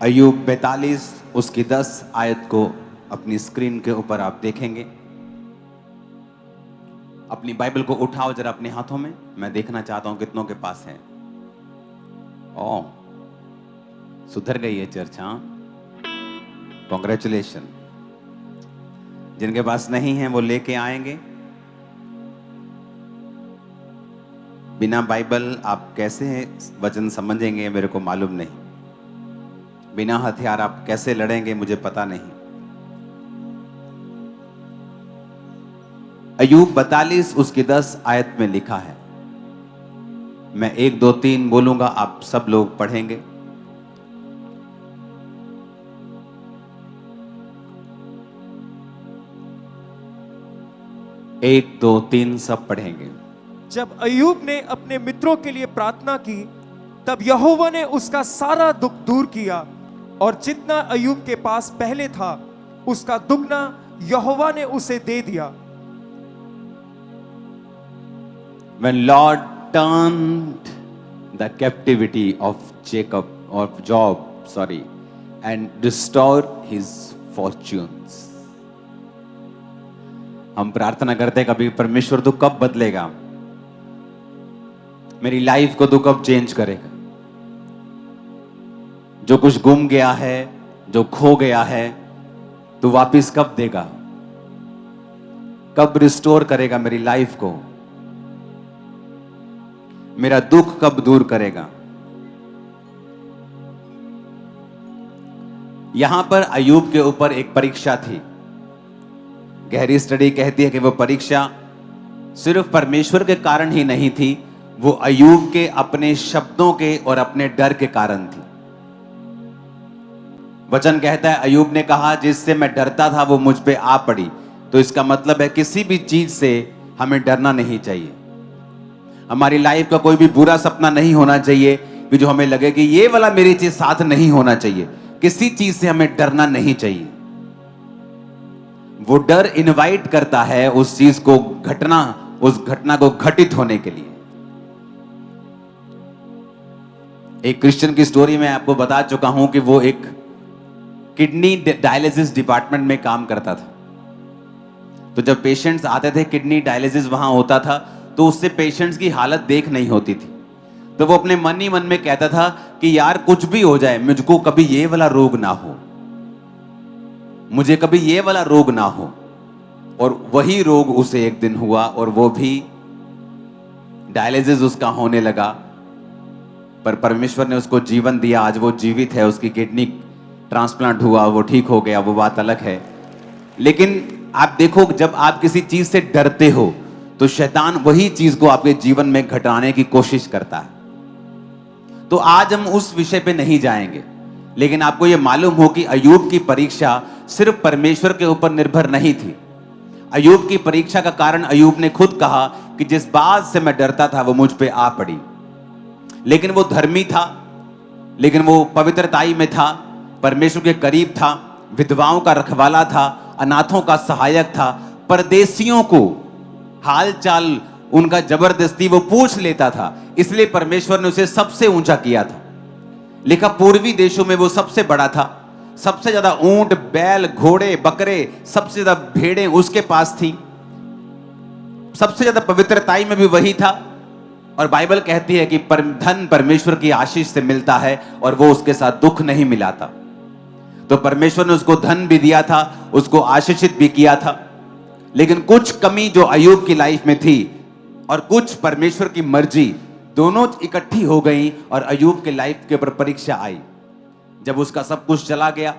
अय्यूब 42 उसकी 10 आयत को अपनी स्क्रीन के ऊपर आप देखेंगे। अपनी बाइबल को उठाओ जरा अपने हाथों में, मैं देखना चाहता हूं कितनों के पास है। ओ, सुधर गई है चर्च। हाँ, कॉन्ग्रेचुलेशन। जिनके पास नहीं है वो लेके आएंगे। बिना बाइबल आप कैसे वचन समझेंगे मेरे को मालूम नहीं। बिना हथियार आप कैसे लड़ेंगे मुझे पता नहीं। अय्यूब 42 उसकी 10 आयत में लिखा है। मैं 1 2 3 बोलूंगा, आप सब लोग पढ़ेंगे। एक दो तीन सब पढ़ेंगे। जब अय्यूब ने अपने मित्रों के लिए प्रार्थना की, तब यहोवा ने उसका सारा दुख दूर किया और जितना अय्यूब के पास पहले था उसका दुगना यहोवा ने उसे दे दिया। When Lord turned the captivity of Job, and restored his fortunes. हम प्रार्थना करते हैं कभी, परमेश्वर तू कब बदलेगा, मेरी लाइफ को तू कब चेंज करेगा, जो कुछ गुम गया है, जो खो गया है, तू वापिस कब देगा, कब रिस्टोर करेगा मेरी लाइफ को, मेरा दुख कब दूर करेगा। यहां पर अय्यूब के ऊपर एक परीक्षा थी। गहरी स्टडी कहती है कि वो परीक्षा सिर्फ परमेश्वर के कारण ही नहीं थी, वो अय्यूब के अपने शब्दों के और अपने डर के कारण थी। वचन कहता है अय्यूब ने कहा जिससे मैं डरता था वो मुझ पे आ पड़ी। तो इसका मतलब है किसी भी चीज से हमें डरना नहीं चाहिए। हमारी लाइफ का कोई भी बुरा सपना नहीं होना चाहिए कि जो हमें लगे कि ये वाला मेरी चीज साथ नहीं होना चाहिए। किसी चीज से हमें डरना नहीं चाहिए। वो डर इनवाइट करता है उस चीज को घटना, उस घटना को घटित होने के लिए। एक क्रिश्चियन की स्टोरी में आपको बता चुका हूं कि वो एक किडनी डायलिसिस डिपार्टमेंट में काम करता था। तो जब पेशेंट्स आते थे, किडनी डायलिसिस वहां होता था, तो उससे पेशेंट्स की हालत देख नहीं होती थी। तो वो अपने मन ही मन में कहता था कि यार कुछ भी हो जाए, मुझको कभी ये वाला रोग ना हो, मुझे कभी ये वाला रोग ना हो। और वही रोग उसे एक दिन हुआ और वो भी डायलिसिस उसका होने लगा। पर परमेश्वर ने उसको जीवन दिया, आज वो जीवित है। उसकी किडनी ट्रांसप्लांट हुआ, वो ठीक हो गया, वो बात अलग है। लेकिन आप देखो, जब आप किसी चीज से डरते हो तो शैतान वही चीज को आपके जीवन में घटाने की कोशिश करता है। तो आज हम उस विषय पे नहीं जाएंगे, लेकिन आपको यह मालूम हो कि अय्यूब की परीक्षा सिर्फ परमेश्वर के ऊपर निर्भर नहीं थी। अय्यूब की परीक्षा का कारण अय्यूब ने खुद कहा कि जिस बात से मैं डरता था वो मुझ पे आ पड़ी। लेकिन वो धर्मी था, लेकिन वो पवित्रताई में था, परमेश्वर के करीब था, विधवाओं का रखवाला था, अनाथों का सहायक था, परदेशियों को हाल चाल उनका जबरदस्ती वो पूछ लेता था। इसलिए परमेश्वर ने उसे सबसे ऊंचा किया था। लिखा पूर्वी देशों में वो सबसे बड़ा था। सबसे ज्यादा ऊंट, बैल, घोड़े, बकरे, सबसे ज्यादा भेड़ें उसके पास थी। सबसे ज्यादा पवित्रताई में भी वही था। और बाइबल कहती है कि धन परमेश्वर की आशीष से मिलता है और वो उसके साथ दुख नहीं मिलाता। तो परमेश्वर ने उसको धन भी दिया था, उसको आशीषित भी किया था। लेकिन कुछ कमी जो अय्यूब की लाइफ में थी और कुछ परमेश्वर की मर्जी, दोनों इकट्ठी हो गई और अय्यूब के लाइफ के ऊपर परीक्षा आई। जब उसका सब कुछ चला गया,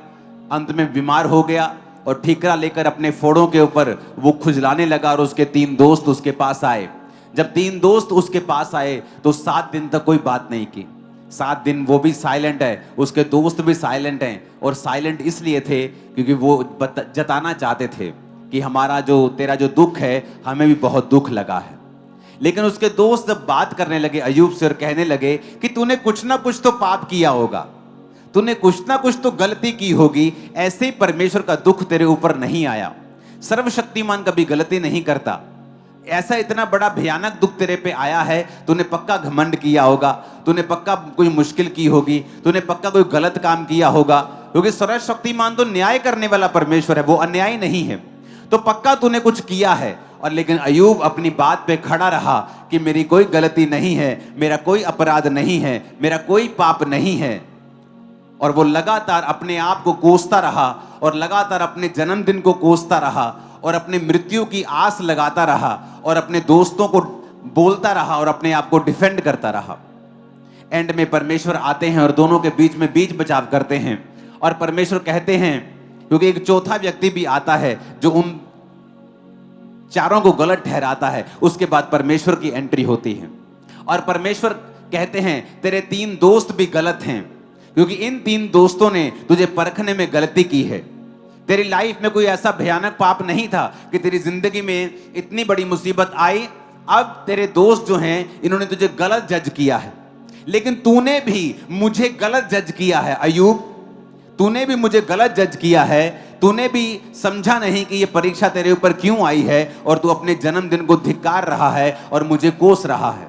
अंत में बीमार हो गया और ठीकरा लेकर अपने फोड़ों के ऊपर वो खुजलाने लगा और उसके 3 दोस्त उसके पास आए। जब 3 दोस्त उसके पास आए तो 7 दिन तक कोई बात नहीं की। 7 दिन वो भी साइलेंट है, उसके दोस्त भी साइलेंट हैं। और साइलेंट इसलिए थे क्योंकि वो जताना चाहते थे कि हमारा जो तेरा जो दुख है, हमें भी बहुत दुख लगा है। लेकिन उसके दोस्त जब बात करने लगे अय्यूब से और कहने लगे कि तूने कुछ ना कुछ तो पाप किया होगा, तूने कुछ ना कुछ तो गलती की होगी, ऐसे ही परमेश्वर का दुख तेरे ऊपर नहीं आया। सर्वशक्तिमान कभी गलती नहीं करता। ऐसा इतना बड़ा भयानक दुख तेरे पे आया है, तूने पक्का घमंड किया होगा, तूने पक्का कोई मुश्किल की होगी, तूने पक्का कोई गलत काम किया होगा, क्योंकि सर्वशक्तिमान तो न्याय करने वाला परमेश्वर है, वो अन्याय नहीं है। तो पक्का तूने कुछ किया है। और लेकिन अय्यूब अपनी बात पे खड़ा रहा कि मेरी कोई गलती नहीं है, मेरा कोई अपराध नहीं है, मेरा कोई पाप नहीं है। और वो लगातार अपने आप को कोसता रहा और लगातार अपने जन्मदिन को कोसता रहा और अपनी मृत्यु की आस लगाता रहा और अपने दोस्तों को बोलता रहा और अपने आप को डिफेंड करता रहा। एंड में परमेश्वर आते हैं और दोनों के बीच में बीच बचाव करते हैं। और परमेश्वर कहते हैं, क्योंकि एक चौथा व्यक्ति भी आता है जो उन चारों को गलत ठहराता है, उसके बाद परमेश्वर की एंट्री होती है। और परमेश्वर कहते हैं तेरे 3 दोस्त भी गलत हैं, क्योंकि इन 3 दोस्तों ने तुझे परखने में गलती की है। तेरी लाइफ में कोई ऐसा भयानक पाप नहीं था कि तेरी जिंदगी में इतनी बड़ी मुसीबत आई। अब तेरे दोस्त जो हैं इन्होंने तुझे गलत जज किया है, लेकिन तूने भी मुझे गलत जज किया है अय्यूब, तूने भी मुझे गलत जज किया है। तूने भी समझा नहीं कि ये परीक्षा तेरे ऊपर क्यों आई है और तू अपने जन्मदिन को धिक्कार रहा है और मुझे कोस रहा है।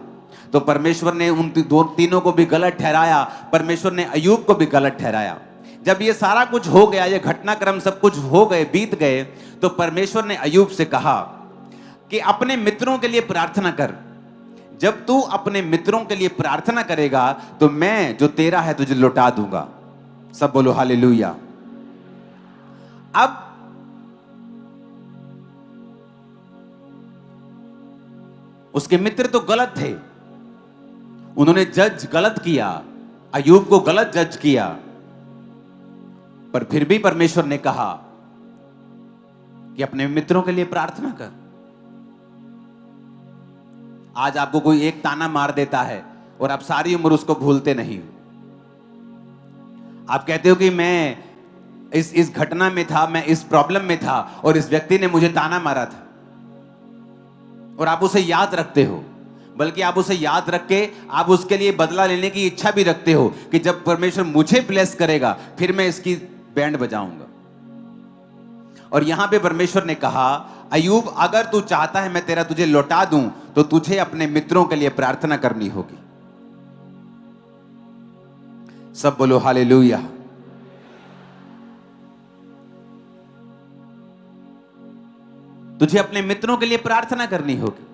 तो परमेश्वर ने उन तीनों को भी गलत ठहराया, परमेश्वर ने अय्यूब को भी गलत ठहराया। जब ये सारा कुछ हो गया, ये घटनाक्रम सब कुछ हो गए, बीत गए, तो परमेश्वर ने अय्यूब से कहा कि अपने मित्रों के लिए प्रार्थना कर। जब तू अपने मित्रों के लिए प्रार्थना करेगा तो मैं जो तेरा है तुझे लौटा दूंगा। सब बोलो हालेलुया। अब उसके मित्र तो गलत थे, उन्होंने जज गलत किया, अय्यूब को गलत जज किया, पर फिर भी परमेश्वर ने कहा कि अपने मित्रों के लिए प्रार्थना कर। आज आपको कोई एक ताना मार देता है और आप सारी उम्र उसको भूलते नहीं हो। आप कहते हो कि मैं इस घटना में था, मैं इस प्रॉब्लम में था और इस व्यक्ति ने मुझे ताना मारा था, और आप उसे याद रखते हो। बल्कि आप उसे याद रख के आप उसके लिए बदला लेने की इच्छा भी रखते हो कि जब परमेश्वर मुझे ब्लेस करेगा फिर मैं इसकी बैंड बजाऊंगा। और यहां पे परमेश्वर ने कहा, अय्यूब अगर तू चाहता है मैं तुझे लौटा दूं तो तुझे अपने मित्रों के लिए प्रार्थना करनी होगी। सब बोलो हालेलुया। तुझे अपने मित्रों के लिए प्रार्थना करनी होगी।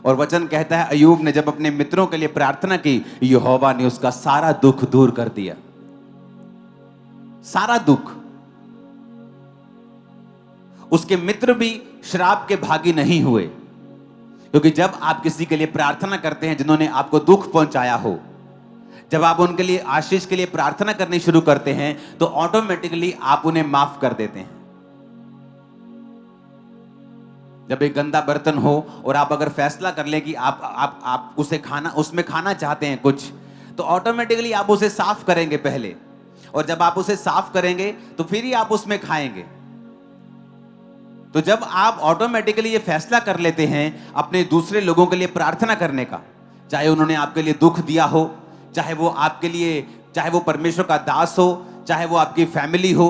और वचन कहता है अय्यूब ने जब अपने मित्रों के लिए प्रार्थना की, यहोवा ने उसका सारा दुख दूर कर दिया। सारा दुख। उसके मित्र भी श्राप के भागी नहीं हुए, क्योंकि जब आप किसी के लिए प्रार्थना करते हैं जिन्होंने आपको दुख पहुंचाया हो, जब आप उनके लिए आशीष के लिए प्रार्थना करनी शुरू करते हैं तो ऑटोमेटिकली आप उन्हें माफ कर देते हैं। जब एक गंदा बर्तन हो और आप अगर फैसला कर लें कि आप उसे उसमें खाना चाहते हैं कुछ, तो ऑटोमेटिकली आप उसे साफ करेंगे पहले, और जब आप उसे साफ करेंगे तो फिर ही आप उसमें खाएंगे। तो जब आप ऑटोमेटिकली ये फैसला कर लेते हैं अपने दूसरे लोगों के लिए प्रार्थना करने का, चाहे उन्होंने आपके लिए दुख दिया हो, चाहे वो परमेश्वर का दास हो, चाहे वो आपकी फैमिली हो,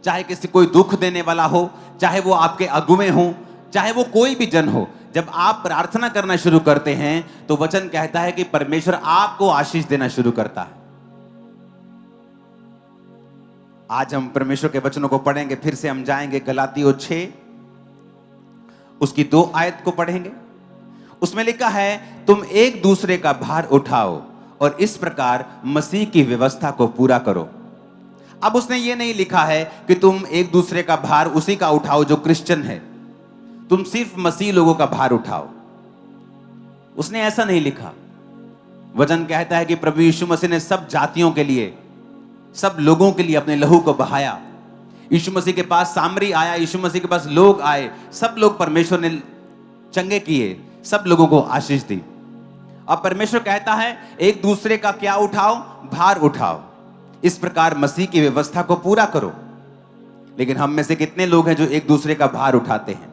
चाहे किसी कोई दुख देने वाला हो, चाहे वो आपके अगुवे हो, चाहे वो कोई भी जन हो, जब आप प्रार्थना करना शुरू करते हैं तो वचन कहता है कि परमेश्वर आपको आशीष देना शुरू करता है। आज हम परमेश्वर के वचनों को पढ़ेंगे, फिर से हम जाएंगे गलातियों 6 उसकी 2 आयत को पढ़ेंगे। उसमें लिखा है, तुम एक दूसरे का भार उठाओ और इस प्रकार मसीह की व्यवस्था को पूरा करो। अब उसने ये नहीं लिखा है कि तुम एक दूसरे का भार उसी का उठाओ जो क्रिश्चियन है, तुम सिर्फ मसीह लोगों का भार उठाओ। उसने ऐसा नहीं लिखा। वचन कहता है कि प्रभु यीशु मसीह ने सब जातियों के लिए, सब लोगों के लिए अपने लहू को बहाया। यीशु मसीह के पास सामरी आया, यीशु मसीह के पास लोग आए, सब लोग परमेश्वर ने चंगे किए, सब लोगों को आशीष दी। अब परमेश्वर कहता है एक दूसरे का क्या उठाओ? भार उठाओ, इस प्रकार मसीह की व्यवस्था को पूरा करो। लेकिन हम में से कितने लोग हैं जो एक दूसरे का भार उठाते हैं?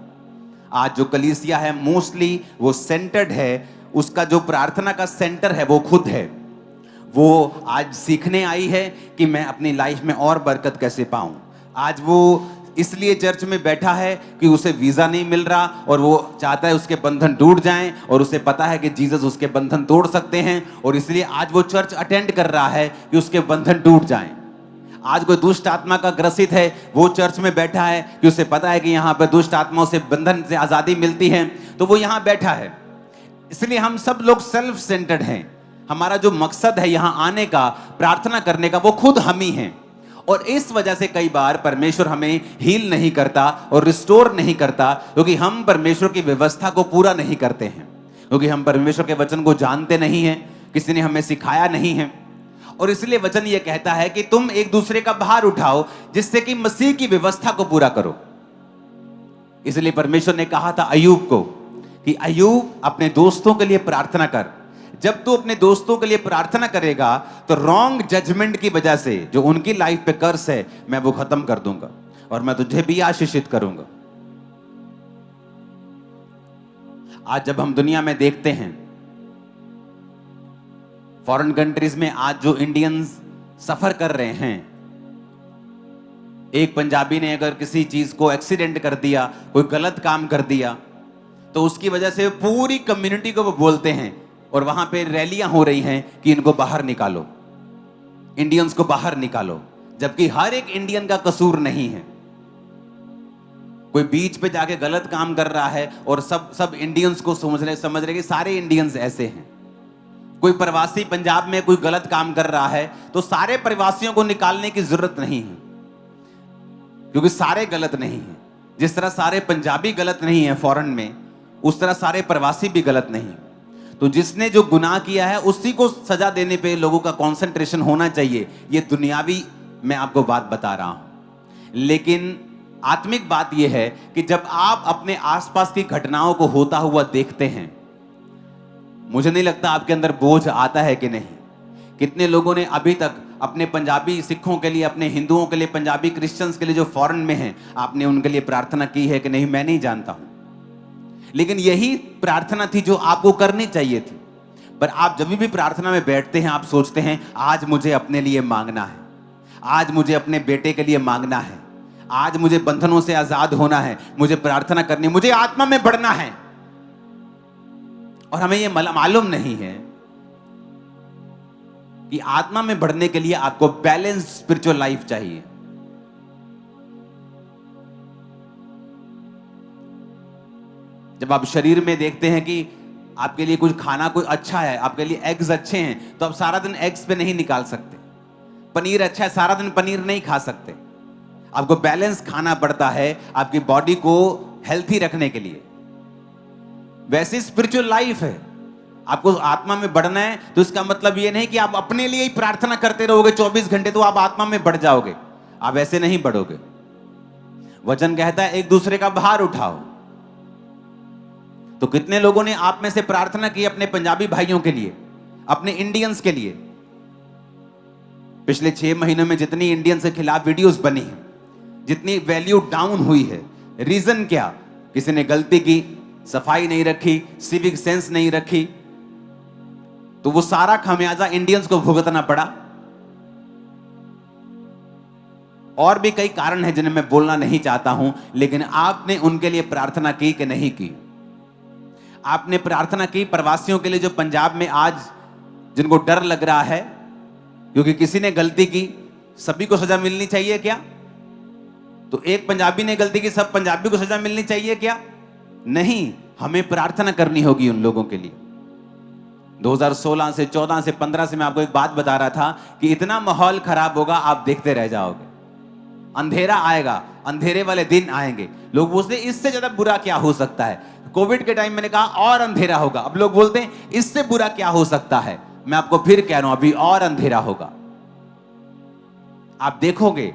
आज जो कलीसिया है मोस्टली वो सेंटर्ड है, उसका जो प्रार्थना का सेंटर है वो खुद है। वो आज सीखने आई है कि मैं अपनी लाइफ में और बरकत कैसे पाऊं। आज वो इसलिए चर्च में बैठा है कि उसे वीजा नहीं मिल रहा और वो चाहता है उसके बंधन टूट जाएं, और उसे पता है कि जीसस उसके बंधन तोड़ सकते हैं, और इसलिए आज वो चर्च अटेंड कर रहा है कि उसके बंधन टूट जाएं। आज कोई दुष्ट आत्मा का ग्रसित है, वो चर्च में बैठा है कि उसे पता है कि यहाँ पर दुष्ट आत्माओं से बंधन से आजादी मिलती है, तो वो यहाँ बैठा है। इसलिए हम सब लोग सेल्फ सेंटर्ड हैं। हमारा जो मकसद है यहाँ आने का, प्रार्थना करने का, वो खुद हम ही हैं। और इस वजह से कई बार परमेश्वर हमें हील नहीं करता और रिस्टोर नहीं करता, क्योंकि हम परमेश्वर की व्यवस्था को पूरा नहीं करते हैं, क्योंकि हम परमेश्वर के वचन को जानते नहीं हैं, किसी ने हमें सिखाया नहीं है। और इसलिए वचन ये कहता है कि तुम एक दूसरे का भार उठाओ, जिससे कि मसीह की व्यवस्था को पूरा करो। इसलिए परमेश्वर ने कहा था अय्यूब को कि अय्यूब अपने दोस्तों के लिए प्रार्थना कर। जब तू अपने दोस्तों के लिए प्रार्थना करेगा तो रॉन्ग जजमेंट की वजह से जो उनकी लाइफ पे कर्स है, मैं वो खत्म कर दूंगा और मैं तुझे भी आशीषित करूंगा। आज जब हम दुनिया में देखते हैं, फॉरेन कंट्रीज में आज जो इंडियंस सफर कर रहे हैं, एक पंजाबी ने अगर किसी चीज को एक्सीडेंट कर दिया, कोई गलत काम कर दिया, तो उसकी वजह से पूरी कम्युनिटी को वो बोलते हैं और वहां पे रैलियां हो रही हैं कि इनको बाहर निकालो, इंडियंस को बाहर निकालो, जबकि हर एक इंडियन का कसूर नहीं है। कोई बीच पे जाके गलत काम कर रहा है और सब इंडियंस को समझ रहे कि सारे इंडियंस ऐसे हैं। कोई प्रवासी पंजाब में कोई गलत काम कर रहा है तो सारे प्रवासियों को निकालने की जरूरत नहीं है, क्योंकि सारे गलत नहीं हैं। जिस तरह सारे पंजाबी गलत नहीं है फॉरेन में, उस तरह सारे प्रवासी भी गलत नहीं। तो जिसने जो गुनाह किया है उसी को सजा देने पे लोगों का कंसंट्रेशन होना चाहिए। ये दुनियावी मैं आपको बात बता रहा हूं, लेकिन आत्मिक बात यह है कि जब आप अपने आसपास की घटनाओं को होता हुआ देखते हैं, मुझे नहीं लगता आपके अंदर बोझ आता है कि नहीं। कितने लोगों ने अभी तक अपने पंजाबी सिखों के लिए, अपने हिंदुओं के लिए, पंजाबी क्रिश्चियंस के लिए जो फॉरेन में हैं, आपने उनके लिए प्रार्थना की है कि नहीं, मैं नहीं जानता हूं। लेकिन यही प्रार्थना थी जो आपको करनी चाहिए थी। पर आप जब भी प्रार्थना में बैठते हैं, आप सोचते हैं आज मुझे अपने लिए मांगना है, आज मुझे अपने बेटे के लिए मांगना है, आज मुझे बंधनों से आजाद होना है, मुझे प्रार्थना करनी, मुझे आत्मा में बढ़ना है। और हमें यह मालूम नहीं है कि आत्मा में बढ़ने के लिए आपको बैलेंस स्पिरिचुअल लाइफ चाहिए। जब आप शरीर में देखते हैं कि आपके लिए कुछ खाना कोई अच्छा है, आपके लिए एग्स अच्छे हैं, तो आप सारा दिन एग्स पे नहीं निकाल सकते। पनीर अच्छा है, सारा दिन पनीर नहीं खा सकते। आपको बैलेंस खाना पड़ता है आपकी बॉडी को हेल्थी रखने के लिए। वैसी स्पिरिचुअल लाइफ है, आपको आत्मा में बढ़ना है, तो इसका मतलब यह नहीं कि आप अपने लिए ही प्रार्थना करते रहोगे 24 घंटे तो आप आत्मा में बढ़ जाओगे। आप ऐसे नहीं बढ़ोगे। वचन कहता है एक दूसरे का भार उठाओ। तो कितने लोगों ने आप में से प्रार्थना की अपने पंजाबी भाइयों के लिए, अपने इंडियंस के लिए? पिछले 6 महीनों में जितनी इंडियंस के खिलाफ वीडियोस बनी है, जितनी वैल्यू डाउन हुई है, रीजन क्या? किसी ने गलती की, सफाई नहीं रखी, सिविक सेंस नहीं रखी, तो वो सारा खमियाजा इंडियंस को भुगतना पड़ा। और भी कई कारण हैं जिन्हें मैं बोलना नहीं चाहता हूं, लेकिन आपने उनके लिए प्रार्थना की कि नहीं की? आपने प्रार्थना की प्रवासियों के लिए जो पंजाब में आज जिनको डर लग रहा है क्योंकि किसी ने गलती की, सभी को सजा मिलनी चाहिए क्या? तो एक पंजाबी ने गलती की, सब पंजाबी को सजा मिलनी चाहिए क्या? नहीं, हमें प्रार्थना करनी होगी उन लोगों के लिए। 2016 से 14 से 15 से मैं आपको एक बात बता रहा था कि इतना माहौल खराब होगा, आप देखते रह जाओगे। अंधेरा आएगा, अंधेरे वाले दिन आएंगे। लोग बोलते हैं इससे ज्यादा बुरा क्या हो सकता है। कोविड के टाइम मैंने कहा और अंधेरा होगा, अब लोग बोलते हैं इससे बुरा क्या हो सकता है। मैं आपको फिर कह रहा हूं, अभी और अंधेरा होगा। आप देखोगे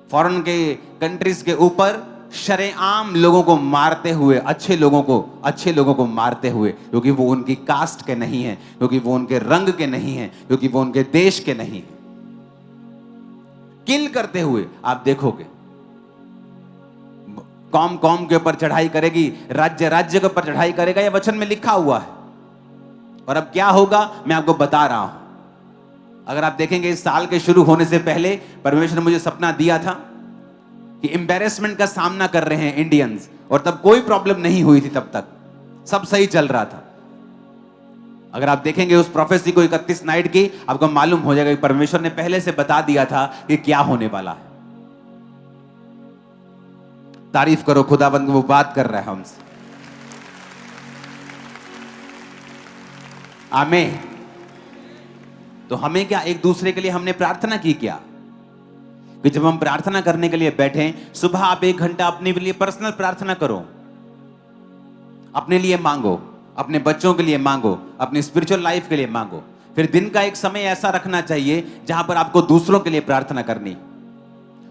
फॉरेन के कंट्रीज के ऊपर शरेआम लोगों को मारते हुए, अच्छे लोगों को मारते हुए, क्योंकि वो उनकी कास्ट के नहीं है, क्योंकि वो उनके रंग के नहीं है, क्योंकि वो उनके देश के नहीं है। किल करते हुए आप देखोगे। कौम के ऊपर चढ़ाई करेगी, राज्य के ऊपर चढ़ाई करेगा, यह वचन में लिखा हुआ है। और अब क्या होगा मैं आपको बता रहा हूं। अगर आप देखेंगे इस साल के शुरू होने से पहले परमेश्वर ने मुझे सपना दिया था कि एम्बेरसमेंट का सामना कर रहे हैं इंडियंस, और तब कोई प्रॉब्लम नहीं हुई थी, तब तक सब सही चल रहा था। अगर आप देखेंगे उस प्रोफेसी को 31 नाइट की, आपको मालूम हो जाएगा कि परमेश्वर ने पहले से बता दिया था कि क्या होने वाला है। तारीफ करो खुदाबंद, वो बात कर रहा है हमसे। आमीन। तो हमें क्या, एक दूसरे के लिए हमने प्रार्थना की क्या? कि जब हम प्रार्थना करने के लिए बैठे, सुबह आप 1 घंटा अपने लिए पर्सनल प्रार्थना करो, अपने लिए मांगो, अपने बच्चों के लिए मांगो, अपनी स्पिरिचुअल लाइफ के लिए मांगो। फिर दिन का एक समय ऐसा रखना चाहिए जहां पर आपको दूसरों के लिए प्रार्थना करनी।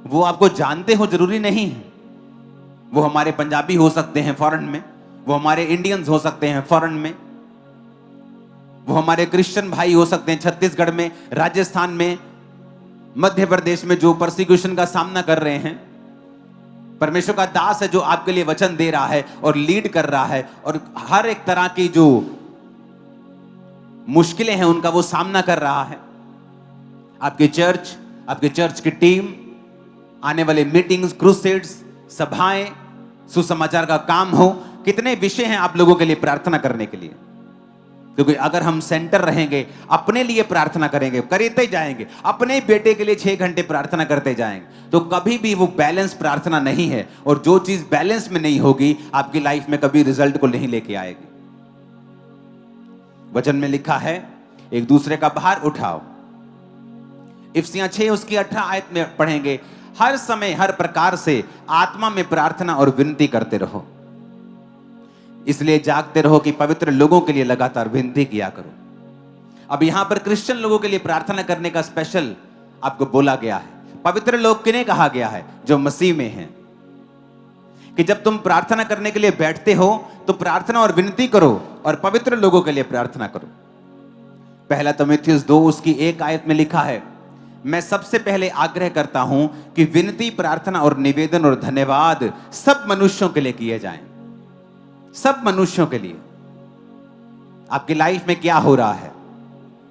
वो आपको जानते हो जरूरी नहीं है, वो हमारे पंजाबी हो सकते हैं फॉरेन में, वो हमारे इंडियंस हो सकते हैं फॉरेन में, वो हमारे क्रिश्चियन भाई हो सकते हैं छत्तीसगढ़ में, राजस्थान में, मध्य प्रदेश में, जो परसिक्यूशन का सामना कर रहे हैं। परमेश्वर का दास है जो आपके लिए वचन दे रहा है और लीड कर रहा है, और हर एक तरह की जो मुश्किलें हैं उनका वो सामना कर रहा है। आपकी चर्च की टीम, आने वाले मीटिंग्स, क्रूसेड्स, सभाएं, सुसमाचार का काम हो, कितने विषय हैं आप लोगों के लिए प्रार्थना करने के लिए। क्योंकि अगर हम सेंटर रहेंगे, अपने लिए प्रार्थना करेंगे, करते जाएंगे, अपने बेटे के लिए 6 घंटे प्रार्थना करते जाएंगे, तो कभी भी वो बैलेंस प्रार्थना नहीं है। और जो चीज बैलेंस में नहीं होगी, आपकी लाइफ में कभी रिजल्ट को नहीं लेके आएगी। वचन में लिखा है, एक दूसरे का भार उठाओ। इफिसियां 6 उसकी 18 आयत में पढ़ेंगे, हर समय हर प्रकार से आत्मा में प्रार्थना और विनती करते रहो, इसलिए जागते रहो कि पवित्र लोगों के लिए लगातार विनती किया करो। अब यहां पर क्रिश्चियन लोगों के लिए प्रार्थना करने का स्पेशल आपको बोला गया है। पवित्र लोग किन्हें कहा गया है? जो मसीह में हैं। कि जब तुम प्रार्थना करने के लिए बैठते हो तो प्रार्थना और विनती करो, और पवित्र लोगों के लिए प्रार्थना करो। पहला तीमुथियुस 2 उसकी 1 आयत में लिखा है, मैं सबसे पहले आग्रह करता हूं कि विनती, प्रार्थना और निवेदन और धन्यवाद सब मनुष्यों के लिए किए जाएं। सब मनुष्यों के लिए। आपकी लाइफ में क्या हो रहा है,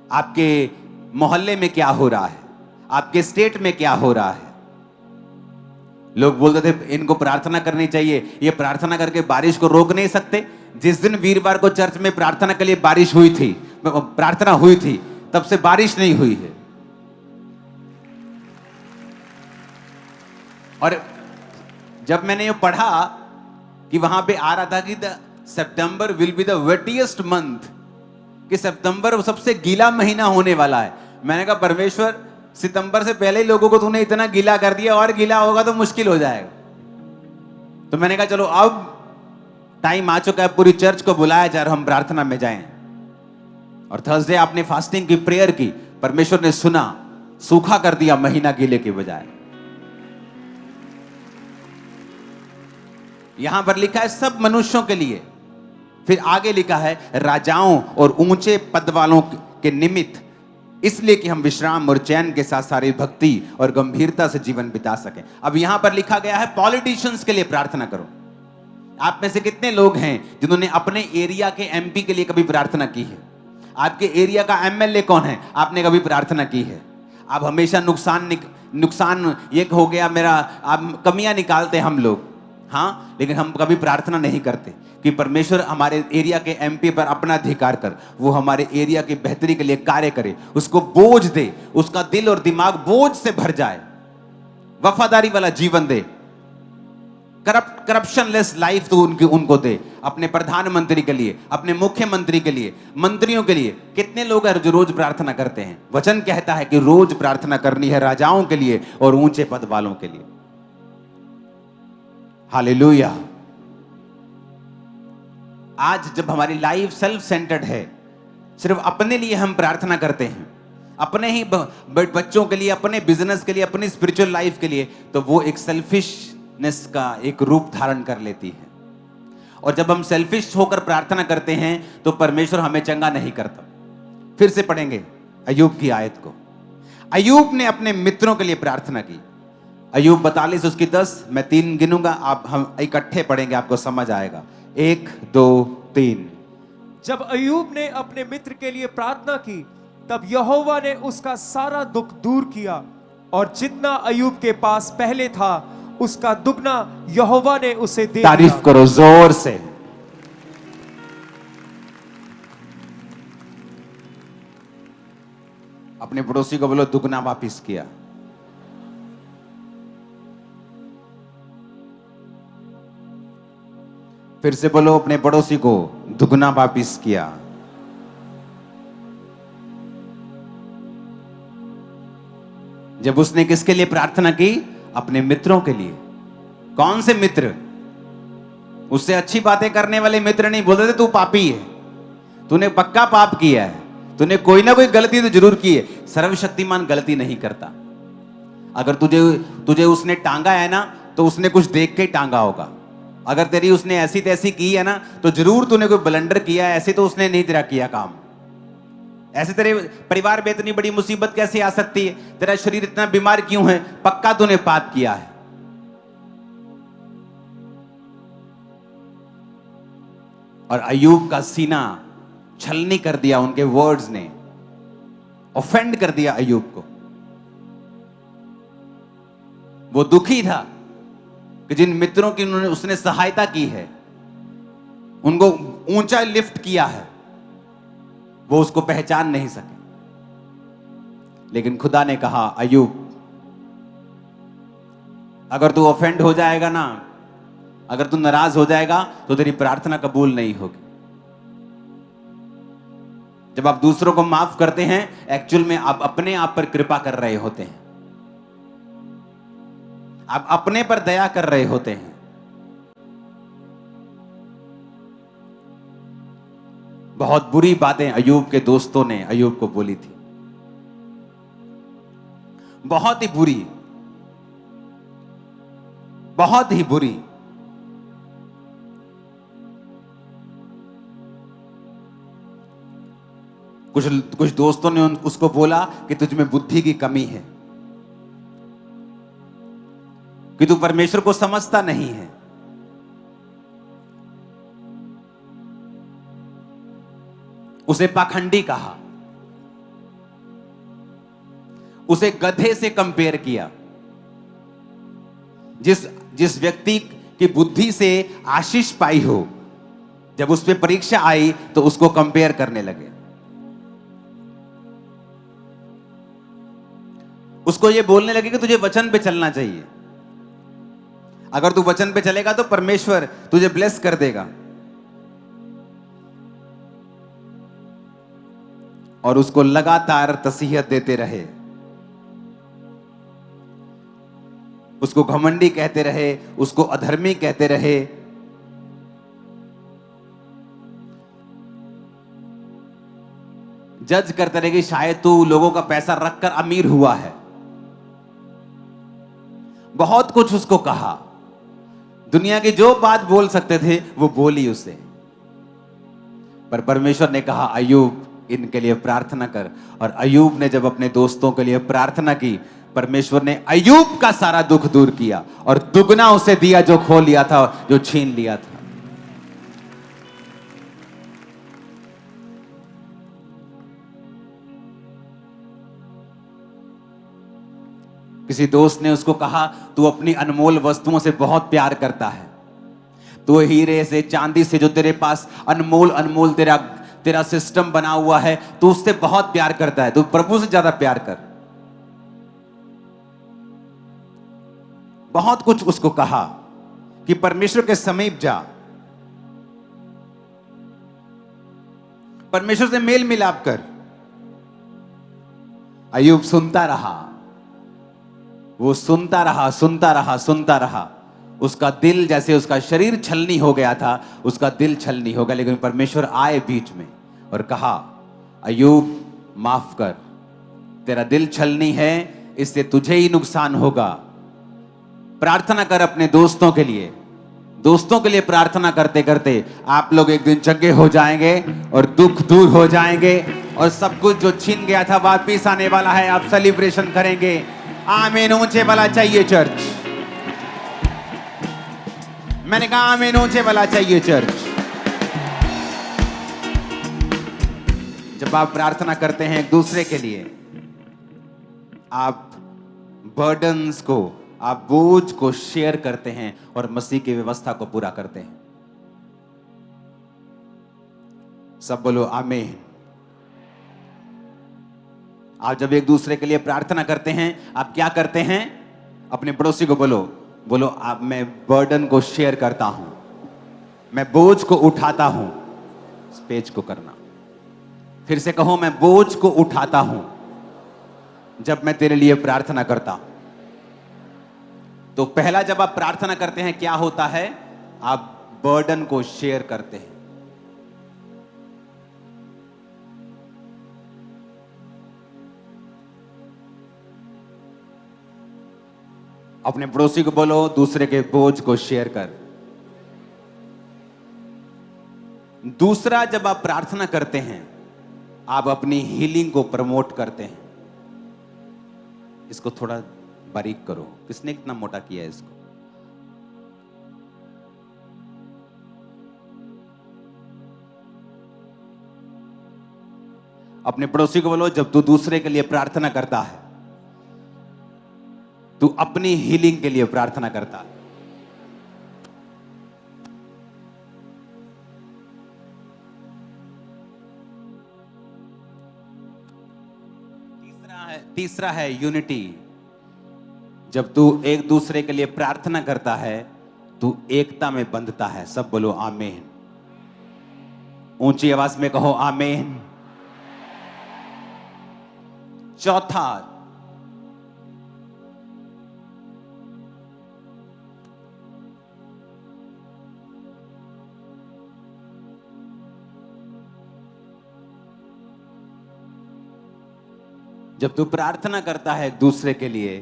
आपके मोहल्ले में क्या हो रहा है, आपके स्टेट में क्या हो रहा है। लोग बोलते थे इनको प्रार्थना करनी चाहिए, ये प्रार्थना करके बारिश को रोक नहीं सकते। जिस दिन वीरवार को चर्च में प्रार्थना के लिए बारिश हुई थी, प्रार्थना हुई थी, तब से बारिश नहीं हुई है। और जब मैंने ये पढ़ा कि वहां पे आ रहा था कि सितंबर विल बी द वेटिएस्ट मंथ, कि सितंबर सबसे गीला महीना होने वाला है। मैंने कहा परमेश्वर, सितंबर से पहले ही लोगों को तूने इतना गीला कर दिया, और गीला होगा तो मुश्किल हो जाएगा। तो मैंने कहा चलो अब टाइम आ चुका है, पूरी चर्च को बुलाया जाए और हम प्रार्थना में जाएं। और थर्सडे आपने फास्टिंग की, प्रेयर की, परमेश्वर ने सुना, सूखा कर दिया महीना गीले के बजाय। यहां पर लिखा है सब मनुष्यों के लिए। फिर आगे लिखा है राजाओं और ऊंचे पद वालों के निमित्त, इसलिए कि हम विश्राम और चैन के साथ सारी भक्ति और गंभीरता से जीवन बिता सकें। अब यहां पर लिखा गया है पॉलिटिशियंस के लिए प्रार्थना करो। आप में से कितने लोग हैं जिन्होंने अपने एरिया के एमपी के लिए कभी प्रार्थना की है? आपके एरिया का एमएलए कौन है, आपने कभी प्रार्थना की है? आप हमेशा नुकसान ये हो गया मेरा, आप कमियां निकालते हम लोग, हाँ, लेकिन हम कभी प्रार्थना नहीं करते कि परमेश्वर हमारे एरिया के एमपी पर अपना अधिकार कर, वो हमारे एरिया की बेहतरी के लिए कार्य करे, उसको बोझ दे, उसका दिल और दिमाग बोझ से भर जाए, वफादारी वाला जीवन दे, करप्शन लेस लाइफ तो उनको दे। अपने प्रधानमंत्री के लिए, अपने मुख्यमंत्री के लिए, मंत्रियों के लिए। कितने लोग हैं जो रोज प्रार्थना करते हैं? वचन कहता है कि रोज प्रार्थना करनी है राजाओं के लिए और ऊंचे पद वालों के लिए। हालेलुया। आज जब हमारी लाइफ सेल्फ सेंटर्ड है, सिर्फ अपने लिए हम प्रार्थना करते हैं, अपने ही बच्चों के लिए, अपने बिजनेस के लिए, अपनी स्पिरिचुअल लाइफ के लिए, तो वो एक सेल्फिशनेस का एक रूप धारण कर लेती है। और जब हम सेल्फिश होकर प्रार्थना करते हैं तो परमेश्वर हमें चंगा नहीं करता। फिर से पढ़ेंगे अय्यूब की आयत को। अय्यूब ने अपने मित्रों के लिए प्रार्थना की। अय्यूब 42 उसकी 10, मैं 3 गिनूंगा, आप हम इकट्ठे पढ़ेंगे, आपको समझ आएगा। 1 2 3। जब अय्यूब ने अपने मित्र के लिए प्रार्थना की, तब यहोवा ने उसका सारा दुख दूर किया, और जितना अय्यूब के पास पहले था उसका दुगना यहोवा ने उसे दे दिया। तारीफ करो जोर से। अपने पड़ोसी को बोलो दुगना वापिस किया। फिर से बोलो अपने पड़ोसी को दुगना वापिस किया। जब उसने किसके लिए प्रार्थना की? अपने मित्रों के लिए। कौन से मित्र? उससे अच्छी बातें करने वाले मित्र नहीं बोलते थे तू पापी है, तूने पक्का पाप किया है, तूने कोई ना कोई गलती तो जरूर की है। सर्वशक्तिमान गलती नहीं करता। अगर तुझे उसने टांगा है ना तो उसने कुछ देख के ही टांगा होगा। अगर तेरी उसने ऐसी तैसी की है ना तो जरूर तूने कोई ब्लंडर किया है, ऐसे तो उसने नहीं तेरा किया काम। ऐसे तेरे परिवार में इतनी बड़ी मुसीबत कैसे आ सकती है? तेरा शरीर इतना बीमार क्यों है? पक्का तूने पाप किया है। और अय्यूब का सीना छलनी कर दिया उनके वर्ड्स ने, ऑफेंड कर दिया अय्यूब को। वो दुखी था कि जिन मित्रों की उसने सहायता की है, उनको ऊंचा लिफ्ट किया है, वो उसको पहचान नहीं सके। लेकिन खुदा ने कहा अय्यूब, अगर तू ऑफेंड हो जाएगा ना, अगर तू नाराज हो जाएगा तो तेरी प्रार्थना कबूल नहीं होगी। जब आप दूसरों को माफ करते हैं, एक्चुअल में आप अपने आप पर कृपा कर रहे होते हैं, आप अपने पर दया कर रहे होते हैं। बहुत बुरी बातें अय्यूब के दोस्तों ने अय्यूब को बोली थी, बहुत ही बुरी, बहुत ही बुरी। कुछ दोस्तों ने उसको बोला कि तुझ में बुद्धि की कमी है, कि तू परमेश्वर को समझता नहीं है। उसे पाखंडी कहा, उसे गधे से कंपेयर किया। जिस व्यक्ति की बुद्धि से आशीष पाई हो, जब उस पर परीक्षा आई तो उसको कंपेयर करने लगे। उसको ये बोलने लगे कि तुझे वचन पे चलना चाहिए, अगर तू वचन पे चलेगा तो परमेश्वर तुझे ब्लेस कर देगा। और उसको लगातार तसीहत देते रहे, उसको घमंडी कहते रहे, उसको अधर्मी कहते रहे। जज करते रहे कि शायद तू लोगों का पैसा रखकर अमीर हुआ है। बहुत कुछ उसको कहा, दुनिया की जो बात बोल सकते थे वो बोली उसे। पर परमेश्वर ने कहा अय्यूब, इनके लिए प्रार्थना कर। और अय्यूब ने जब अपने दोस्तों के लिए प्रार्थना की, परमेश्वर ने अय्यूब का सारा दुख दूर किया और दुगना उसे दिया जो खो लिया था, जो छीन लिया था। किसी दोस्त ने उसको कहा, तू अपनी अनमोल वस्तुओं से बहुत प्यार करता है, तू हीरे से, चांदी से, जो तेरे पास अनमोल अनमोल तेरा सिस्टम बना हुआ है, तू उससे बहुत प्यार करता है, तू प्रभु से ज्यादा प्यार कर। बहुत कुछ उसको कहा कि परमेश्वर के समीप जा, परमेश्वर से मेल मिलाप कर। अय्यूब सुनता रहा, वो सुनता रहा, सुनता रहा, सुनता रहा। उसका दिल, जैसे उसका शरीर छलनी हो गया था, उसका दिल छलनी हो गया। लेकिन परमेश्वर आए बीच में और कहा अय्यूब माफ कर, तेरा दिल छलनी है, इससे तुझे ही नुकसान होगा। प्रार्थना कर अपने दोस्तों के लिए। दोस्तों के लिए प्रार्थना करते करते आप लोग एक दिन चंगे हो जाएंगे और दुख दूर हो जाएंगे और सब कुछ जो छीन गया था वापिस आने वाला है। आप सेलिब्रेशन करेंगे। आमीन ऊंचे वाला चाहिए चर्च। मैंने कहा आमीन ऊंचे वाला चाहिए चर्च। जब आप प्रार्थना करते हैं एक दूसरे के लिए, आप बर्डन्स को, आप बोझ को शेयर करते हैं और मसीह की व्यवस्था को पूरा करते हैं। सब बोलो आमीन। आप जब एक दूसरे के लिए प्रार्थना करते हैं, आप क्या करते हैं? अपने पड़ोसी को बोलो, बोलो आप, मैं बर्डन को शेयर करता हूं, मैं बोझ को उठाता हूं। इस पेज को करना, फिर से कहो, मैं बोझ को उठाता हूं जब मैं तेरे लिए प्रार्थना करता हूं। तो पहला, जब आप प्रार्थना करते हैं क्या होता है? आप बर्डन को शेयर करते हैं। अपने पड़ोसी को बोलो, दूसरे के बोझ को शेयर कर। दूसरा, जब आप प्रार्थना करते हैं, आप अपनी हीलिंग को प्रमोट करते हैं। इसको थोड़ा बारीक करो, किसने इतना मोटा किया है इसको? अपने पड़ोसी को बोलो, जब तू दूसरे के लिए प्रार्थना करता है, तू अपनी हीलिंग के लिए प्रार्थना करता है। तीसरा है यूनिटी। जब तू एक दूसरे के लिए प्रार्थना करता है, तू एकता में बंधता है। सब बोलो आमीन। ऊंची आवाज में कहो आमीन। चौथा, जब तू प्रार्थना करता है एक दूसरे के लिए,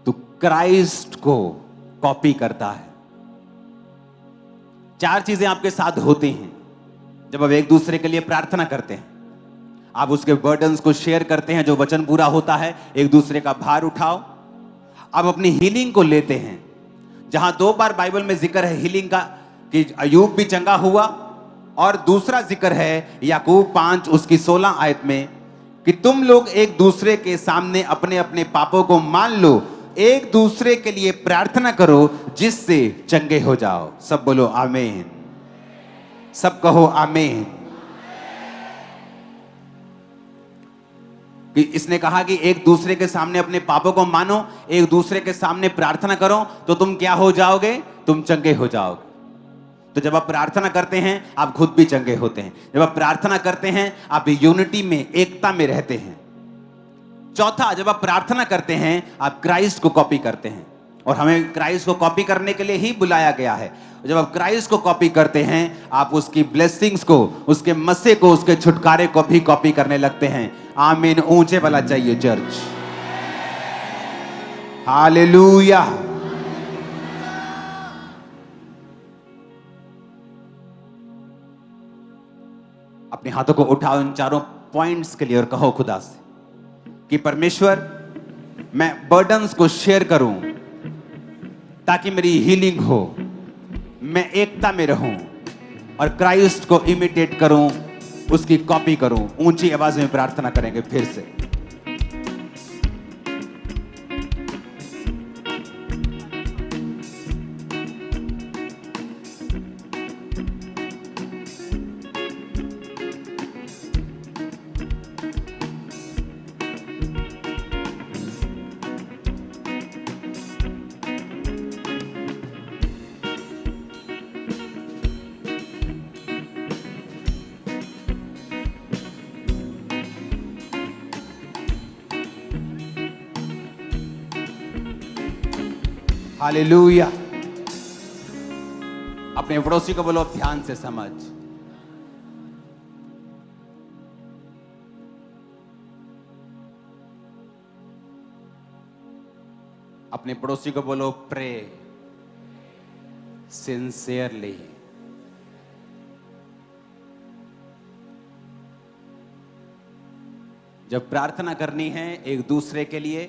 तू क्राइस्ट को कॉपी करता है। चार चीजें आपके साथ होती हैं जब आप एक दूसरे के लिए प्रार्थना करते हैं। आप उसके बर्डन्स को शेयर करते हैं, जो वचन पूरा होता है। एक दूसरे का भार उठाओ। आप अपनी हीलिंग को लेते हैं। जहां 2 बार बाइबल में जिक्र है हीलिंग का, कि अयूब भी चंगा हुआ, और दूसरा जिक्र है याकूब 5 उसकी 16 आयत में, कि तुम लोग एक दूसरे के सामने अपने अपने पापों को मान लो, एक दूसरे के लिए प्रार्थना करो जिससे चंगे हो जाओ। सब बोलो आमीन। सब कहो आमीन। कि इसने कहा कि एक दूसरे के सामने अपने पापों को मानो, एक दूसरे के सामने प्रार्थना करो, तो तुम क्या हो जाओगे? तुम चंगे हो जाओगे। तो जब आप प्रार्थना करते हैं, आप खुद भी चंगे होते हैं। जब आप प्रार्थना करते हैं, आप यूनिटी में, एकता में रहते हैं। चौथा, जब आप प्रार्थना करते हैं, आप क्राइस्ट को कॉपी करते हैं। और हमें क्राइस्ट को कॉपी करने के लिए ही बुलाया गया है। जब आप क्राइस्ट को कॉपी करते हैं, आप उसकी ब्लेसिंग्स को, उसके मस्से को, उसके छुटकारे को भी कॉपी करने लगते हैं। आमीन। ऊंचे वाला चाहिए चर्च। हालेलुया। अपने हाथों को उठाओ इन चारों पॉइंट्स के लिए और कहो खुदा से कि परमेश्वर, मैं बर्डन्स को शेयर करूं ताकि मेरी हीलिंग हो, मैं एकता में रहूं और क्राइस्ट को इमिटेट करूं, उसकी कॉपी करूं। ऊंची आवाज में प्रार्थना करेंगे फिर से। हालेलुया। अपने पड़ोसी को बोलो, ध्यान से समझ। अपने पड़ोसी को बोलो, प्रे सिंसियरली। जब प्रार्थना करनी है एक दूसरे के लिए,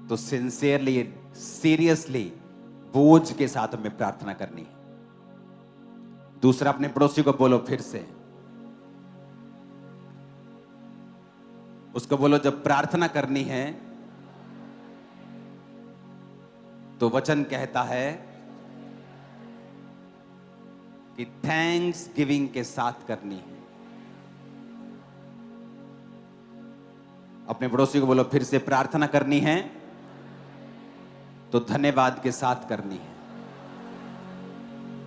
तो सिंसियरली, सीरियसली, बोझ के साथ हमें प्रार्थना करनी है। दूसरा, अपने पड़ोसी को बोलो फिर से, उसको बोलो, जब प्रार्थना करनी है तो वचन कहता है कि थैंक्स गिविंग के साथ करनी है। अपने पड़ोसी को बोलो, फिर से प्रार्थना करनी है तो धन्यवाद के साथ करनी है।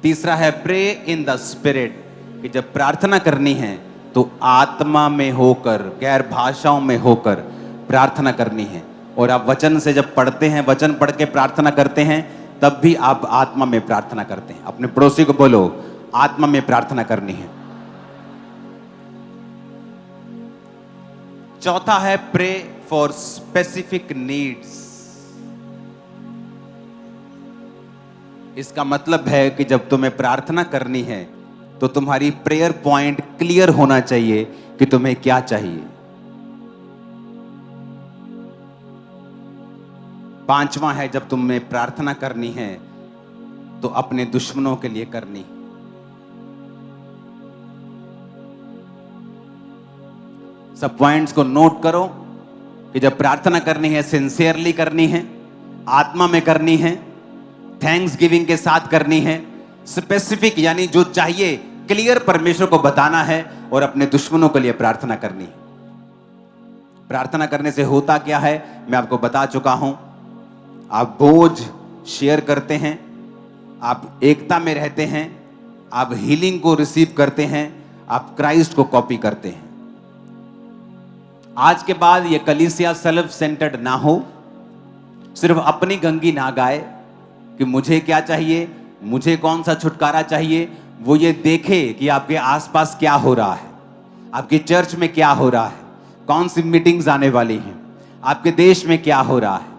तीसरा है प्रे इन द स्पिरिट, कि जब प्रार्थना करनी है तो आत्मा में होकर, गैर भाषाओं में होकर प्रार्थना करनी है। और आप वचन से जब पढ़ते हैं, वचन पढ़ के प्रार्थना करते हैं, तब भी आप आत्मा में प्रार्थना करते हैं। अपने पड़ोसी को बोलो, आत्मा में प्रार्थना करनी है। चौथा है प्रे फॉर स्पेसिफिक नीड्स। इसका मतलब है कि जब तुम्हें प्रार्थना करनी है तो तुम्हारी प्रेयर पॉइंट क्लियर होना चाहिए कि तुम्हें क्या चाहिए। पांचवा है, जब तुम्हें प्रार्थना करनी है तो अपने दुश्मनों के लिए करनी। सब पॉइंट्स को नोट करो कि जब प्रार्थना करनी है, सिंसियरली करनी है, आत्मा में करनी है, थैंक्स गिविंग के साथ करनी है, स्पेसिफिक यानी जो चाहिए क्लियर परमेश्वर को बताना है, और अपने दुश्मनों के लिए प्रार्थना करनी है। प्रार्थना करने से होता क्या है मैं आपको बता चुका हूं। आप बोझ शेयर करते हैं, आप एकता में रहते हैं, आप हीलिंग को रिसीव करते हैं, आप क्राइस्ट को कॉपी करते हैं। आज के बाद ये कलीसिया सेल्फ सेंटर्ड ना हो, सिर्फ अपनी गंगी ना गाए कि मुझे क्या चाहिए, मुझे कौन सा छुटकारा चाहिए। वो ये देखे कि आपके आसपास क्या हो रहा है, आपकी चर्च में क्या हो रहा है, कौन सी मीटिंग्स आने वाली हैं, आपके देश में क्या हो रहा है,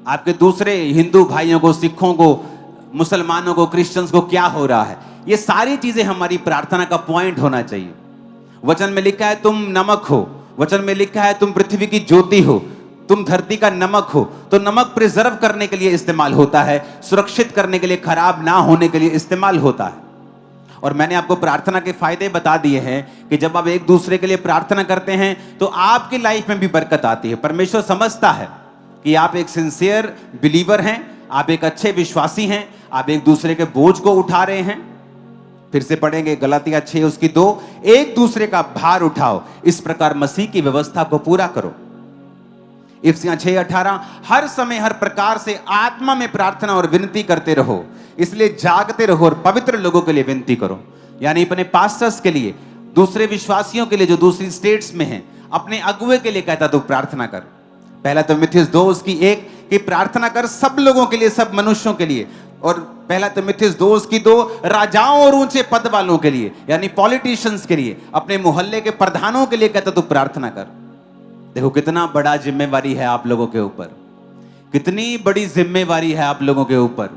आपके दूसरे हिंदू भाइयों को, सिखों को, मुसलमानों को, क्रिश्चियंस को क्या हो रहा है। ये सारी चीजें हमारी प्रार्थना का पॉइंट होना चाहिए। वचन में लिखा है तुम नमक हो, वचन में लिखा है तुम पृथ्वी की ज्योति हो, तुम धरती का नमक हो। तो नमक प्रिजर्व करने के लिए इस्तेमाल होता है, सुरक्षित करने के लिए, खराब ना होने के लिए इस्तेमाल होता है। और मैंने आपको प्रार्थना के फायदे बता दिए हैं कि जब आप एक दूसरे के लिए प्रार्थना करते हैं तो आपकी लाइफ में भी बरकत आती है। परमेश्वर समझता है कि आप एक सिंसियर बिलीवर हैं, आप एक अच्छे विश्वासी हैं, आप एक दूसरे के बोझ को उठा रहे हैं। फिर से पढ़ेंगे गलातिया 6:2, एक दूसरे का भार उठाओ, इस प्रकार मसीह की व्यवस्था को पूरा करो। इफिसियों 6:18, हर समय हर प्रकार से आत्मा में प्रार्थना और विनती करते रहो, इसलिए जागते रहो और पवित्र लोगों के लिए विनती करो। यानी अपने पास्टर्स के लिए, दूसरे विश्वासियों के लिए जो दूसरी स्टेट्स में हैं, अपने अगुवे के लिए कहता तो प्रार्थना कर। पहला तिमुथियुस 2:1 कि प्रार्थना कर सब लोगों के लिए, सब मनुष्यों के लिए। और पहला तिमुथियुस 2:2 राजाओं और ऊंचे पद वालों के लिए, यानी पॉलिटिशियंस के लिए, अपने मोहल्ले के प्रधानों के लिए कहता तो प्रार्थना कर। देखो कितना बड़ा जिम्मेवारी है आप लोगों के ऊपर, कितनी बड़ी जिम्मेवारी है आप लोगों के ऊपर,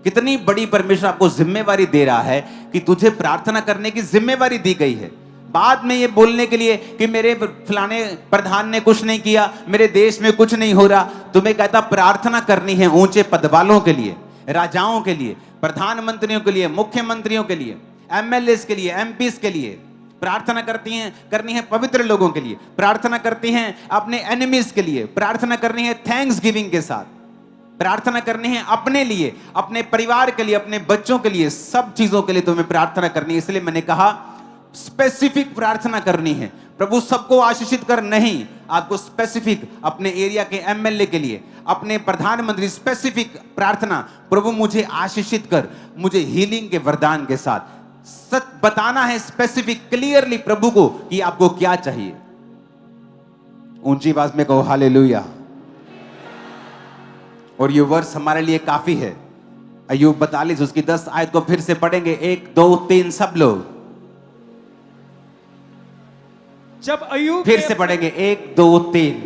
कितनी बड़ी परमेश्वर आपको जिम्मेवारी दे रहा है कि तुझे प्रार्थना करने की जिम्मेवारी दी गई है। बाद में ये बोलने के लिए कि मेरे फलाने प्रधान ने कुछ नहीं किया, मेरे देश में कुछ नहीं हो रहा, तुम्हें कहता प्रार्थना करनी है ऊंचे पद वालों के लिए, राजाओं के लिए, प्रधानमंत्रियों के लिए, मुख्यमंत्रियों के लिए, एमएलएस के लिए, एमपीस के लिए प्रार्थना करनी है, पवित्र लोगों के लिए प्रार्थना करती हैं, अपने एनिमीज के लिए प्रार्थना करनी है, थैंक्स गिविंग के साथ प्रार्थना करनी है, अपने लिए, अपने परिवार के लिए, अपने बच्चों के लिए, सब चीजों के लिए तुम्हें प्रार्थना करनी है। इसलिए मैंने कहा स्पेसिफिक प्रार्थना करनी है। प्रभु सबको आशीषित कर नहीं, आपको स्पेसिफिक अपने एरिया के एमएलए के लिए, अपने प्रधानमंत्री, स्पेसिफिक प्रार्थना, प्रभु मुझे आशीषित कर, मुझे हीलिंग के वरदान के साथ सच बताना है, स्पेसिफिक क्लियरली प्रभु को कि आपको क्या चाहिए। ऊंची आवाज में कहो हालेलुया। और ये वर्ष हमारे लिए काफी है। अय्यूब 42 उसकी 10 आयत को फिर से पढ़ेंगे, 1 2 3 सब लोग। जब अय्यूब फिर से पढ़ेंगे 1 2 3।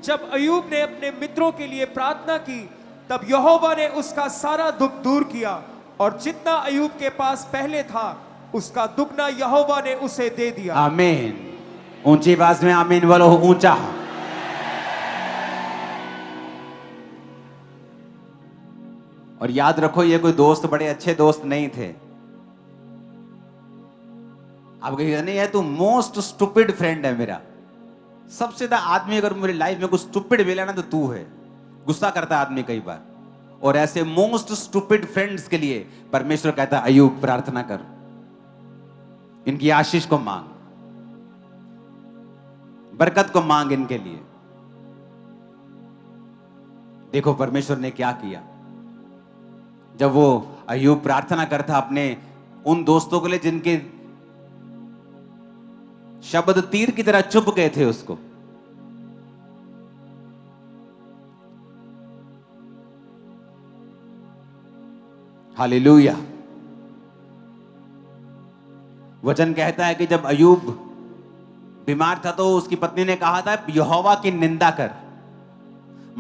जब अय्यूब ने अपने मित्रों के लिए प्रार्थना की, तब यहोवा ने उसका सारा दुख दूर किया, और जितना अय्यूब के पास पहले था उसका दुगना यहोवा ने उसे दे दिया। आमीन। ऊंची आवाज में आमीन बोलो, ऊंचा। और याद रखो ये कोई दोस्त बड़े अच्छे दोस्त नहीं थे। आप कहिए नहीं है तू मोस्ट स्टूपिड फ्रेंड है मेरा, सबसे ज्यादा आदमी अगर मेरी लाइफ में कुछ स्टूपिड मिला ना तो तू है। गुस्सा करता है आदमी कई बार, और ऐसे मोस्ट स्टूपिड फ्रेंड्स के लिए परमेश्वर कहता है अय्यूब प्रार्थना कर, इनकी आशीष को मांग, बरकत को मांग इनके लिए। देखो परमेश्वर ने क्या किया। जब वो अय्यूब प्रार्थना करता अपने उन दोस्तों के लिए जिनके शब्द तीर की तरह चुभ गए थे उसको, हालेलुया। वचन कहता है कि जब अय्यूब बीमार था तो उसकी पत्नी ने कहा था यहोवा की निंदा कर,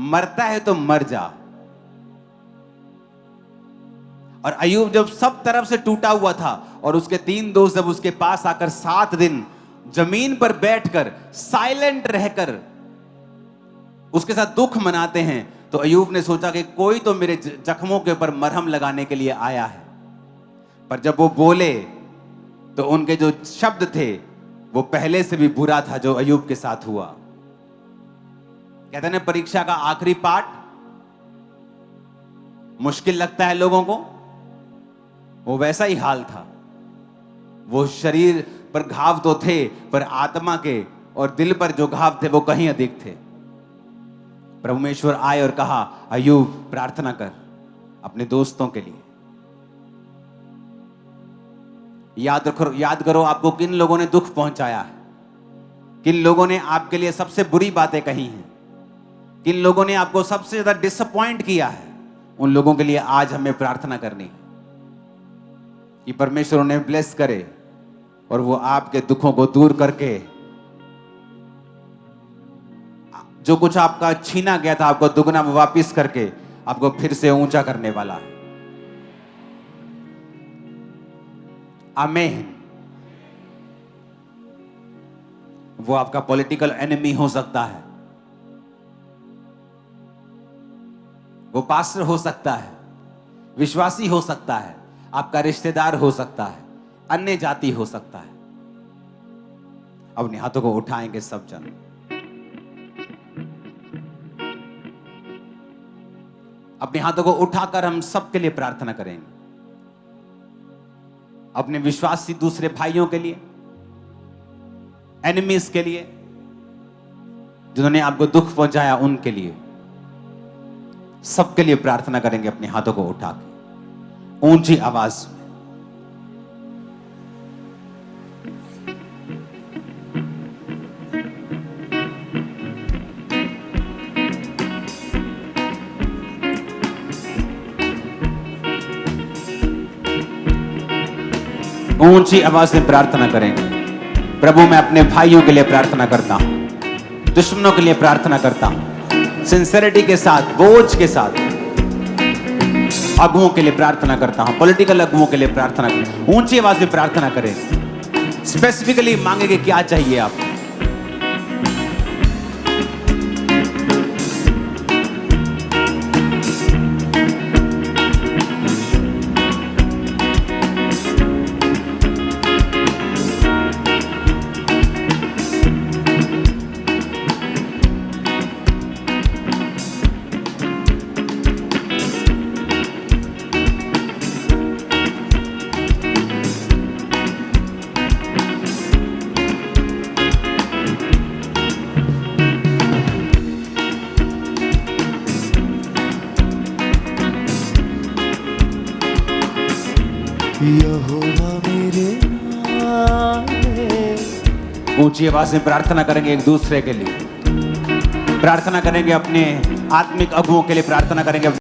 मरता है तो मर जा। और अय्यूब जब सब तरफ से टूटा हुआ था और उसके 3 दोस्त जब उसके पास आकर 7 दिन जमीन पर बैठकर साइलेंट रहकर उसके साथ दुख मनाते हैं, तो अय्यूब ने सोचा कि कोई तो मेरे जख्मों के ऊपर मरहम लगाने के लिए आया है। पर जब वो बोले तो उनके जो शब्द थे वो पहले से भी बुरा था जो अय्यूब के साथ हुआ। कहते हैं परीक्षा का आखिरी पार्ट मुश्किल लगता है लोगों को, वो वैसा ही हाल था। वो शरीर पर घाव तो थे पर आत्मा के और दिल पर जो घाव थे वो कहीं अधिक थे। परमेश्वर आए और कहा अय्यूब प्रार्थना कर अपने दोस्तों के लिए। याद करो आपको किन लोगों ने दुख पहुंचाया है, किन लोगों ने आपके लिए सबसे बुरी बातें कही हैं, किन लोगों ने आपको सबसे ज्यादा डिसअपॉइंट किया है। उन लोगों के लिए आज हमें प्रार्थना करनी है कि परमेश्वर उन्हें ब्लेस करे और वो आपके दुखों को दूर करके जो कुछ आपका छीना गया था आपको दुगना वापिस करके आपको फिर से ऊंचा करने वाला है। आमीन। वो आपका पॉलिटिकल एनिमी हो सकता है, वो पास्टर हो सकता है, विश्वासी हो सकता है, आपका रिश्तेदार हो सकता है, अन्य जाति हो सकता है। अपने हाथों को उठाएंगे सब जन, अपने हाथों को उठाकर हम सबके लिए प्रार्थना करेंगे, अपने विश्वासी दूसरे भाइयों के लिए, एनिमीज के लिए, जिन्होंने आपको दुख पहुंचाया उनके लिए, सबके लिए प्रार्थना करेंगे अपने हाथों को उठा के ऊंची आवाज में। ऊंची आवाज में प्रार्थना करेंगे। प्रभु मैं अपने भाइयों के लिए प्रार्थना करता हूं, दुश्मनों के लिए प्रार्थना करता हूं, सिंसेरिटी के साथ, बोझ के साथ अगुओं के लिए प्रार्थना करता हूं, पॉलिटिकल अगुओं के लिए प्रार्थना करता हूं। ऊंची आवाज में प्रार्थना करें, स्पेसिफिकली मांगेंगे क्या चाहिए आपको। यहोवा मेरे नाम है। ऊंची आवाज में प्रार्थना करेंगे एक दूसरे के लिए, प्रार्थना करेंगे अपने आत्मिक अगुओं के लिए, प्रार्थना करेंगे